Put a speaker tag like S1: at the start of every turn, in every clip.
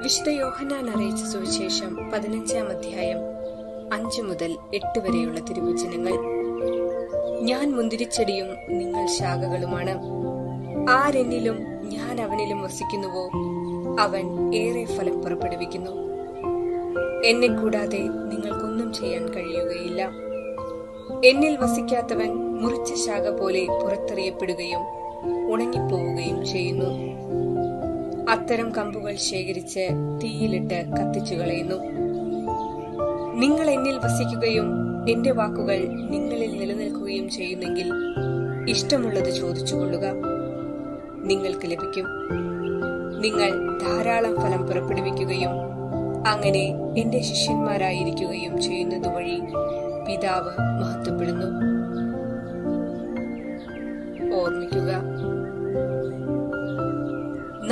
S1: വിശുദ്ധ യോഹന്നാൻ അറിയിച്ച സുവിശേഷം 15-ാം അധ്യായം 5 മുതൽ 8 വരെയുള്ള തിരുവചനങ്ങൾ. ഞാൻ മുന്തിരിച്ചെടിയും നിങ്ങൾ ശാഖകളുമാണ്. ആരെന്നിലും ഞാൻ അവനിലും വസിക്കുന്നുവോ അവൻ ഏറെ ഫലം പുറപ്പെടുവിക്കുന്നു. എന്നെ കൂടാതെ നിങ്ങൾക്കൊന്നും ചെയ്യാൻ കഴിയുകയില്ല. എന്നിൽ വസിക്കാത്തവൻ മുറിച്ച ശാഖ പോലെ പുറത്തെറിയപ്പെടുകയും ഉണങ്ങിപ്പോവുകയും ചെയ്യുന്നു. അത്തരം കമ്പുകൾ ശേഖരിച്ച് തീയിലിട്ട് കത്തിച്ചു കളയുന്നു. നിങ്ങൾ എന്നിൽ വസിക്കുകയും എന്റെ വാക്കുകൾ നിങ്ങളിൽ നിലനിൽക്കുകയും ചെയ്യുന്നെങ്കിൽ ഇഷ്ടമുള്ളത് ചോദിച്ചുകൊള്ളുക, നിങ്ങൾക്ക് ലഭിക്കും. നിങ്ങൾ ധാരാളം ഫലം പുറപ്പെടുവിക്കുകയും അങ്ങനെ എന്റെ ശിഷ്യന്മാരായിരിക്കുകയും ചെയ്യുന്നതുവഴി പിതാവ് മഹത്വപ്പെടുന്നു. ഓർമ്മിക്കുക,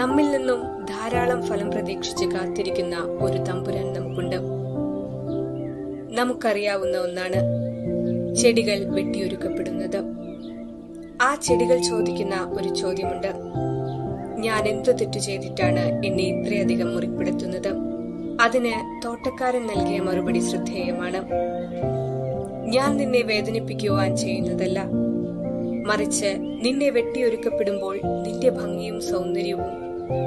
S1: നമ്മിൽ നിന്നും ധാരാളം ഫലം പ്രതീക്ഷിച്ച് കാത്തിരിക്കുന്ന ഒരു തമ്പുരാൻ നമുക്കുണ്ട്. നമുക്കറിയാവുന്ന ഒന്നാണ് ചെടികൾ വെട്ടിയൊരുക്കപ്പെടുന്നത്. ആ ചെടികൾ ചോദിക്കുന്ന ഒരു ചോദ്യമുണ്ട്: ഞാൻ എന്തു തെറ്റു ചെയ്തിട്ടാണ് എന്നെ ഇത്രയധികം മുറിപ്പെടുത്തുന്നത്? അതിന് തോട്ടക്കാരൻ നൽകിയ മറുപടി ശ്രദ്ധേയമാണ്: ഞാൻ നിന്നെ വേദനിപ്പിക്കുവാൻ ചെയ്യുന്നതല്ല, മറിച്ച് നിന്നെ വെട്ടിയൊരുക്കപ്പെടുമ്പോൾ നിന്റെ ഭംഗിയും സൗന്ദര്യവും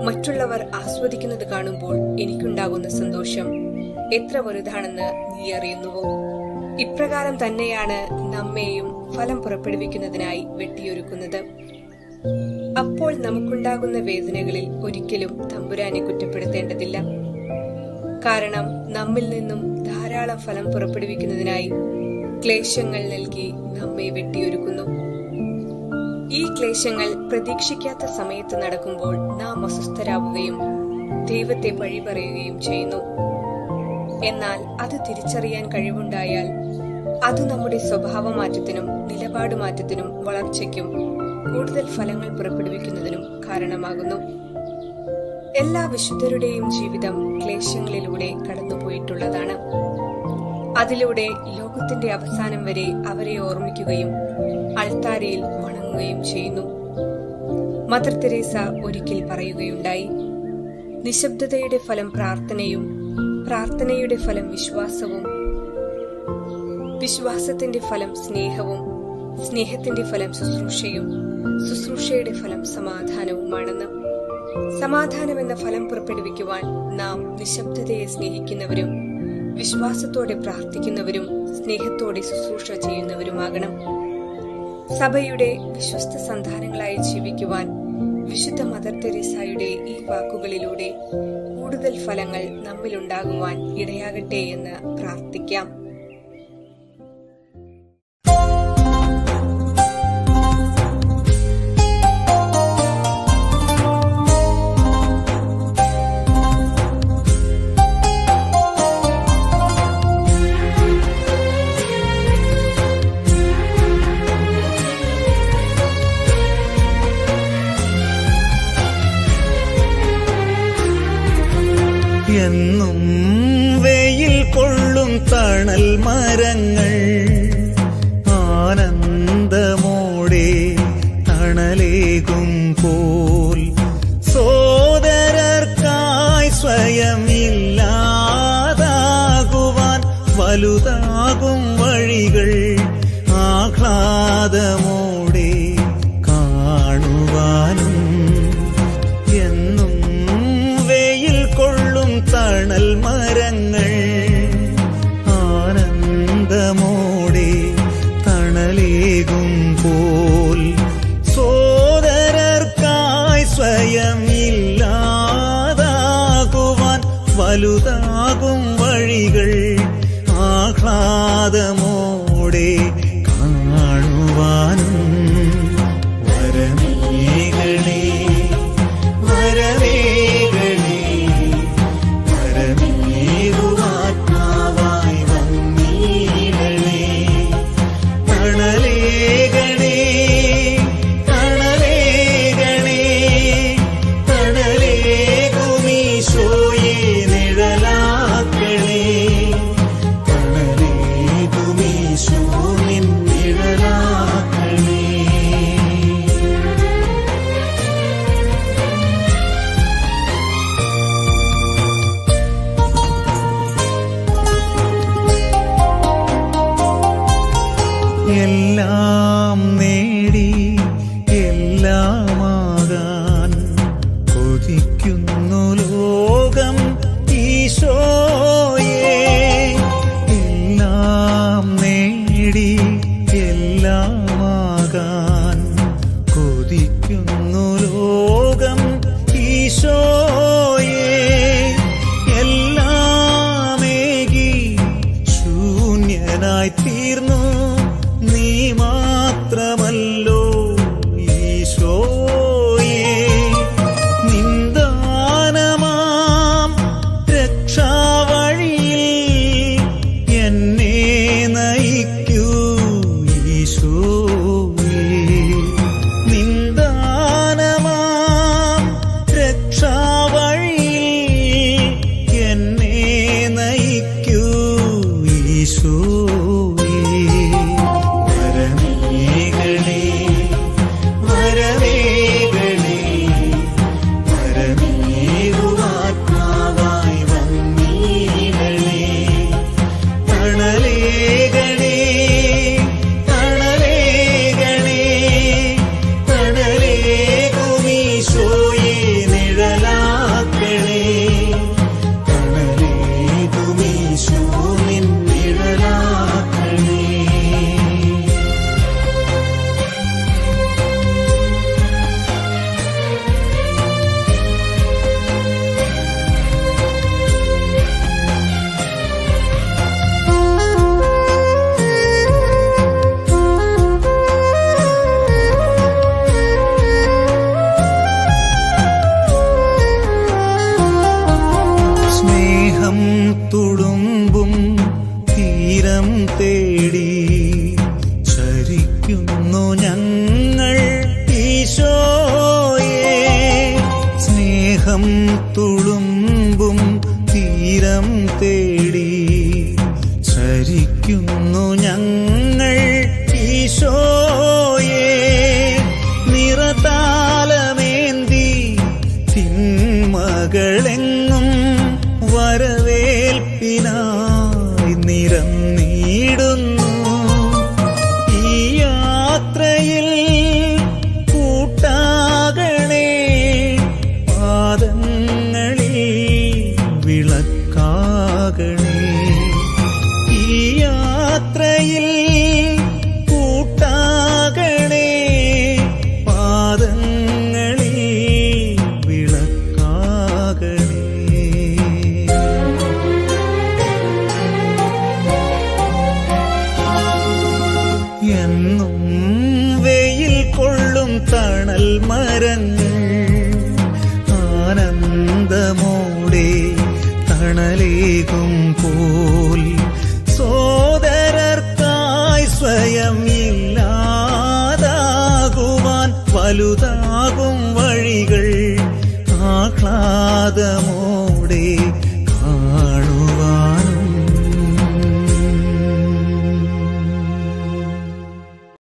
S1: മറ്റുള്ളവർ ആസ്വദിക്കുന്നത് കാണുമ്പോൾ എനിക്കുണ്ടാകുന്ന സന്തോഷം എത്ര വലുതാണെന്ന് നീ അറിയുന്നുവോ? ഇപ്രകാരം തന്നെയാണ് നമ്മെയും ഫലം പുറപ്പെടുവിക്കുന്നതിനായി വെട്ടിയൊരുക്കുന്നത്. അപ്പോൾ നമുക്കുണ്ടാകുന്ന വേദനകളിൽ ഒരിക്കലും തമ്പുരാനെ കുറ്റപ്പെടുത്തേണ്ടതില്ല. കാരണം നമ്മിൽ നിന്നും ധാരാളം ഫലം പുറപ്പെടുവിക്കുന്നതിനായി ക്ലേശങ്ങൾ നൽകി നമ്മെ വെട്ടിയൊരുക്കുന്നു. ഈ ക്ലേശങ്ങൾ പ്രതീക്ഷിക്കാത്ത സമയത്ത് നടക്കുമ്പോൾ നാം അസ്വസ്ഥരാവുകയും ദൈവത്തെ പഴി പറയുകയും ചെയ്യുന്നു. എന്നാൽ അത് തിരിച്ചറിയാൻ കഴിവുണ്ടായാൽ അത് നമ്മുടെ സ്വഭാവമാറ്റത്തിനും നിലപാടുമാറ്റത്തിനും വളർച്ചയ്ക്കും കൂടുതൽ ഫലങ്ങൾ പുറപ്പെടുവിക്കുന്നതിനും കാരണമാകുന്നു. എല്ലാ വിശുദ്ധരുടെയും ജീവിതം ക്ലേശങ്ങളിലൂടെ കടന്നുപോയിട്ടുള്ളതാണ്. അതിലൂടെ ലോകത്തിന്റെ അവസാനം വരെ അവരെ ഓർമ്മിക്കുകയും അൾത്താരയിൽ വണങ്ങുകയും ചെയ്യുന്നു. മദർ തെരേസ ഒരിക്കൽ പറയുകയുണ്ടായി: നിശബ്ദതയുടെ ഫലം പ്രാർത്ഥനയും, പ്രാർത്ഥനയുടെ ഫലം വിശ്വാസവും, വിശ്വാസത്തിന്റെ ഫലം സ്നേഹവും, സ്നേഹത്തിന്റെ ഫലം ശുശ്രൂഷയും, ശുശ്രൂഷയുടെ ഫലം സമാധാനവുമാണെന്ന്. സമാധാനം എന്ന ഫലം പുറപ്പെടുവിക്കുവാൻ നാം നിശബ്ദതയെ സ്നേഹിക്കുന്നവരും വിശ്വാസത്തോടെ പ്രാർത്ഥിക്കുന്നവരും സ്നേഹത്തോടെ ശുശ്രൂഷ ചെയ്യുന്നവരുമാകണം. സഭയുടെ വിശ്വസ്ത സന്താനങ്ങളായി ജീവിക്കുവാൻ വിശുദ്ധ മദർ തെരേസയുടെ ഈ വാക്കുകളിലൂടെ കൂടുതൽ ഫലങ്ങൾ നമ്മിലുണ്ടാകുവാൻ ഇടയാകട്ടെ എന്ന് പ്രാർത്ഥിക്കാം.
S2: എന്നും വെയിൽ കൊള്ളും തണൽ മരങ്ങൾ ആനന്ദമോടെ തണലേകും പോൽ സോദരർക്കായി സ്വയം ഇല്ലാതാകുവാൻ വലുതാകും വഴികൾ ആഹ്ലാദമോടെ കാണുവാനും തണൽ മരങ്ങൾ ആനന്ദമോടെ തണലേകും പോൽ സോദരർക്കായി സ്വയം ഇല്ലാതാകുവാൻ വലുതാകും വഴികൾ ആഹ്ലാദമോടെ കാണുവാനും വരമേകളെ വരവേകളെ ആത്മാവായി വന്നീടണേ. തണലേകണേ തണലേകണേ തണലേകുമീശോയെ നിഴലാക്കണേ. തണലേകുമീശോ നിൻ എല്ലാം നേടി എല്ലാമാകാൻ കൊതിക്കുന്നു ലോകം ഈശോയേ. എല്ലാം നേടി എല്ലാമാകാൻ കൊതിക്കുന്നു ലോകം ഈശോയേ. എല്ലാമേകി ശൂന്യനായി തീർന്നു നീ മാത്രമല്ലോ ഈശോയേ. നിന്ദാനമാം രക്ഷാവഴിയിൽ എന്നെ നയിക്കൂ ഈശോയേ. നിന്ദാനമാം രക്ഷാവഴിയിൽ എന്നെ നയിക്കൂ ഈശോയേ. വരമേകണേ വരമേകണേ വരമേകുവാത്മാവായി വന്നീടണേ. തണലേകണേ തണലേകണേ തണലേകുമീശോയേ. നിഴലാക്കണേ തണലേകുമീശോ നിൻ നിഴലാക്കണേ. സ്നേഹം തുളുമ്പും തീരം തേടി ചരിക്കുന്നു ഞങ്ങൾ ഈശോയേ. സ്നേഹം തുളുമ്പും തീരം തേടി ചരിക്കുന്നു ഞങ്ങൾ ഈശോയേ. നിറതാലമേന്തി തിന്മകളെങ്ങും വരവേൽപ്പിനായി നിരന്നിടുന്നു. ഈ യാത്രയിൽ കൂട്ടാകണേ പാദങ്ങളിൽ വിളക്കാകണേ. ഈ യാത്രയിൽ കൂട്ടാകണേ പാദങ്ങളിൽ വിളക്കാകണേ. എന്നും വെയിൽ കൊള്ളും തണൽ മരങ്ങൾ ആനന്ദമോടെ തണലേകും പോൽ സോദരർക്കായി സ്വയം ഇല്ലാതാകുവാൻ വലുതാകും വഴികൾ ആഹ്ലാദമോടെ കാണും